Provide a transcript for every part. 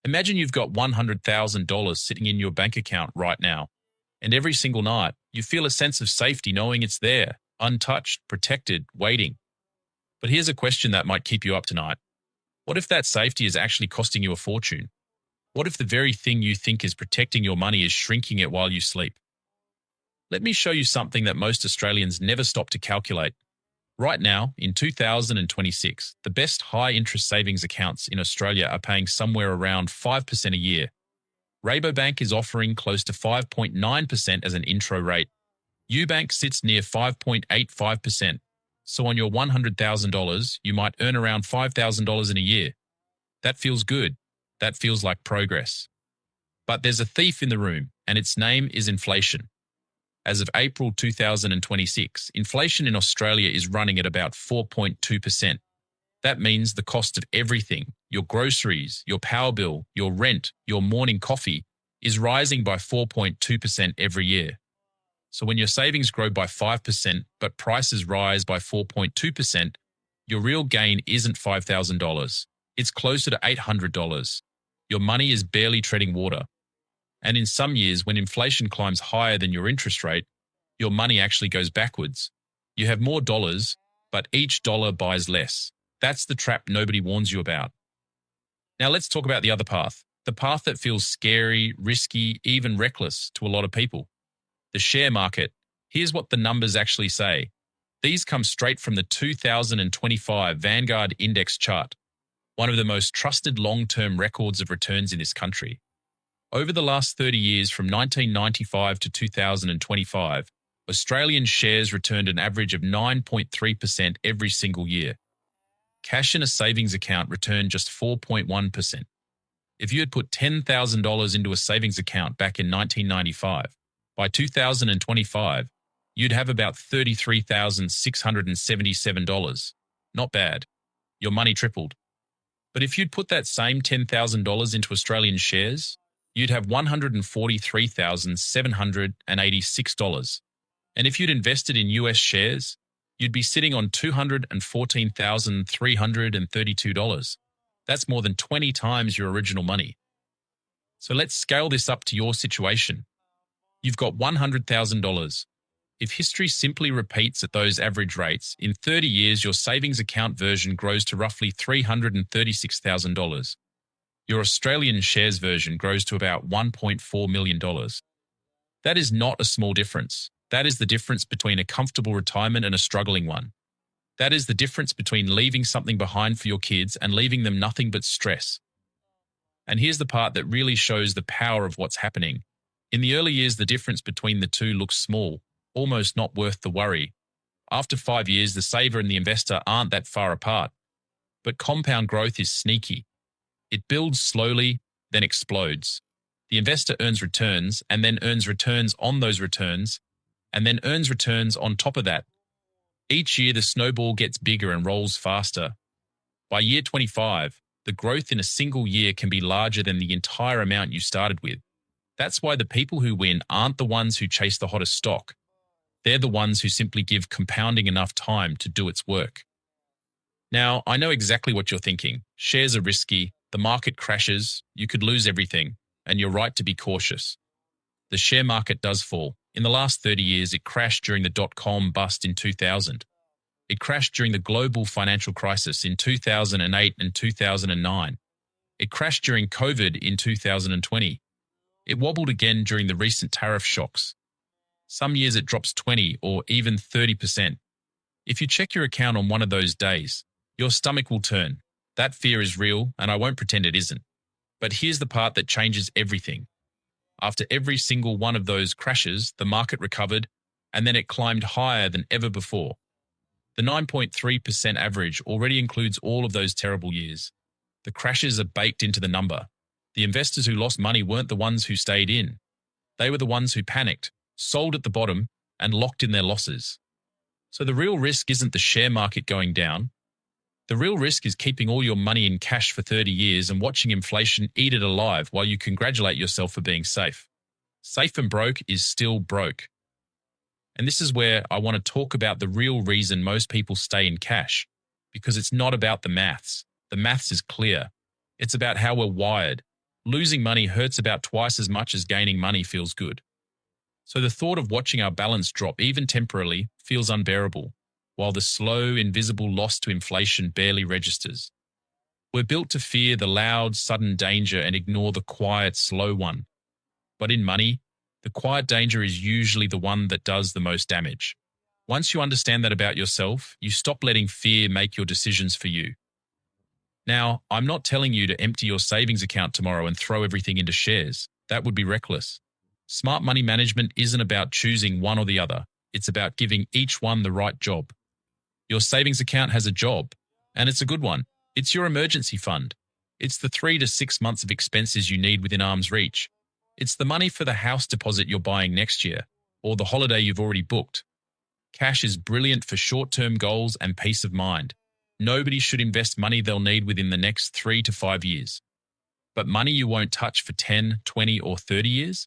Imagine you've got $100,000 sitting in your bank account right now, and every single night you feel a sense of safety knowing it's there, untouched, protected, waiting. But here's a question that might keep you up tonight. What if that safety is actually costing you a fortune? What if the very thing you think is protecting your money is shrinking it while you sleep? Let me show you something that most Australians never stop to calculate. Right now, in 2026, the best high-interest savings accounts in Australia are paying somewhere around 5% a year. Rabobank is offering close to 5.9% as an intro rate. Ubank sits near 5.85%. So on your $100,000, you might earn around $5,000 in a year. That feels good. That feels like progress. But there's a thief in the room, and its name is inflation. As of April 2026, inflation in Australia is running at about 4.2%. That means the cost of everything, your groceries, your power bill, your rent, your morning coffee, is rising by 4.2% every year. So when your savings grow by 5%, but prices rise by 4.2%, your real gain isn't $5,000. It's closer to $800. Your money is barely treading water. And in some years, when inflation climbs higher than your interest rate, your money actually goes backwards. You have more dollars, but each dollar buys less. That's the trap nobody warns you about. Now let's talk about the other path, the path that feels scary, risky, even reckless to a lot of people. The share market. Here's what the numbers actually say. These come straight from the 2025 Vanguard Index chart, one of the most trusted long-term records of returns in this country. Over the last 30 years, from 1995 to 2025, Australian shares returned an average of 9.3% every single year. Cash in a savings account returned just 4.1%. If you had put $10,000 into a savings account back in 1995, by 2025, you'd have about $33,677. Not bad. Your money tripled. But if you'd put that same $10,000 into Australian shares, you'd have $143,786. And if you'd invested in US shares, you'd be sitting on $214,332. That's more than 20 times your original money. So let's scale this up to your situation. You've got $100,000. If history simply repeats at those average rates, in 30 years your savings account version grows to roughly $336,000. Your Australian shares version grows to about $1.4 million. That is not a small difference. That is the difference between a comfortable retirement and a struggling one. That is the difference between leaving something behind for your kids and leaving them nothing but stress. And here's the part that really shows the power of what's happening. In the early years, the difference between the two looks small, almost not worth the worry. After 5 years, the saver and the investor aren't that far apart. But compound growth is sneaky. It builds slowly, then explodes. The investor earns returns and then earns returns on those returns, and then earns returns on top of that. Each year, the snowball gets bigger and rolls faster. By year 25, the growth in a single year can be larger than the entire amount you started with. That's why the people who win aren't the ones who chase the hottest stock. They're the ones who simply give compounding enough time to do its work. Now, I know exactly what you're thinking. Shares are risky, the market crashes, you could lose everything, and you're right to be cautious. The share market does fall. In the last 30 years, it crashed during the dot-com bust in 2000. It crashed during the global financial crisis in 2008 and 2009. It crashed during COVID in 2020. It wobbled again during the recent tariff shocks. Some years it drops 20 or even 30%. If you check your account on one of those days, your stomach will turn. That fear is real, and I won't pretend it isn't. But here's the part that changes everything. After every single one of those crashes, the market recovered, and then it climbed higher than ever before. The 9.3% average already includes all of those terrible years. The crashes are baked into the number. The investors who lost money weren't the ones who stayed in. They were the ones who panicked, sold at the bottom, and locked in their losses. So the real risk isn't the share market going down. The real risk is keeping all your money in cash for 30 years and watching inflation eat it alive while you congratulate yourself for being safe. Safe and broke is still broke. And this is where I want to talk about the real reason most people stay in cash, because it's not about the maths. The maths is clear. It's about how we're wired. Losing money hurts about twice as much as gaining money feels good. So the thought of watching our balance drop, even temporarily, feels unbearable, while the slow, invisible loss to inflation barely registers. We're built to fear the loud, sudden danger and ignore the quiet, slow one. But in money, the quiet danger is usually the one that does the most damage. Once you understand that about yourself, you stop letting fear make your decisions for you. Now, I'm not telling you to empty your savings account tomorrow and throw everything into shares. That would be reckless. Smart money management isn't about choosing one or the other. It's about giving each one the right job. Your savings account has a job, and it's a good one. It's your emergency fund. It's the 3 to 6 months of expenses you need within arm's reach. It's the money for the house deposit you're buying next year, or the holiday you've already booked. Cash is brilliant for short-term goals and peace of mind. Nobody should invest money they'll need within the next 3 to 5 years. But money you won't touch for 10, 20, or 30 years?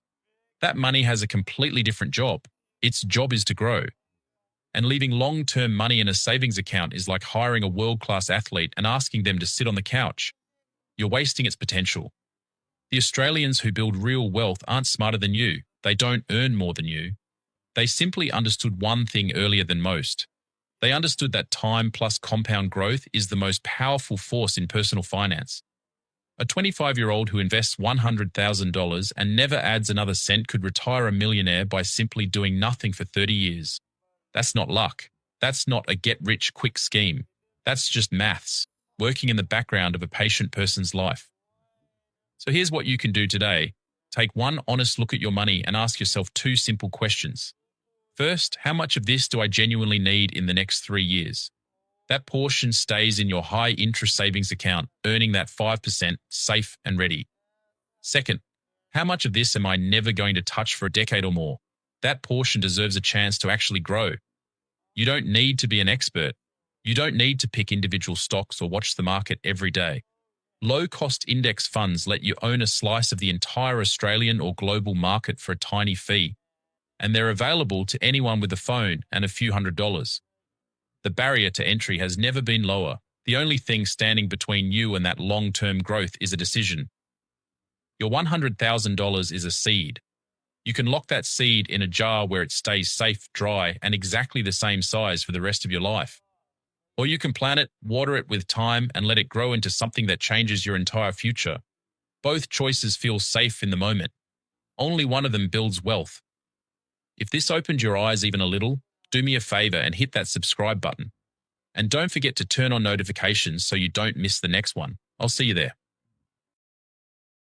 That money has a completely different job. Its job is to grow. And leaving long-term money in a savings account is like hiring a world-class athlete and asking them to sit on the couch. You're wasting its potential. The Australians who build real wealth aren't smarter than you. They don't earn more than you. They simply understood one thing earlier than most. They understood that time plus compound growth is the most powerful force in personal finance. A 25-year-old who invests $100,000 and never adds another cent could retire a millionaire by simply doing nothing for 30 years. That's not luck. That's not a get-rich-quick scheme. That's just maths, working in the background of a patient person's life. So here's what you can do today. Take one honest look at your money and ask yourself 2 simple questions. First, how much of this do I genuinely need in the next 3 years? That portion stays in your high-interest savings account, earning that 5%, safe and ready. Second, how much of this am I never going to touch for a decade or more? That portion deserves a chance to actually grow. You don't need to be an expert. You don't need to pick individual stocks or watch the market every day. Low-cost index funds let you own a slice of the entire Australian or global market for a tiny fee, and they're available to anyone with a phone and a few $100s. The barrier to entry has never been lower. The only thing standing between you and that long-term growth is a decision. Your $100,000 is a seed. You can lock that seed in a jar where it stays safe, dry, and exactly the same size for the rest of your life. Or you can plant it, water it with time, and let it grow into something that changes your entire future. Both choices feel safe in the moment. Only one of them builds wealth. If this opened your eyes even a little, do me a favor and hit that subscribe button. And don't forget to turn on notifications so you don't miss the next one. I'll see you there.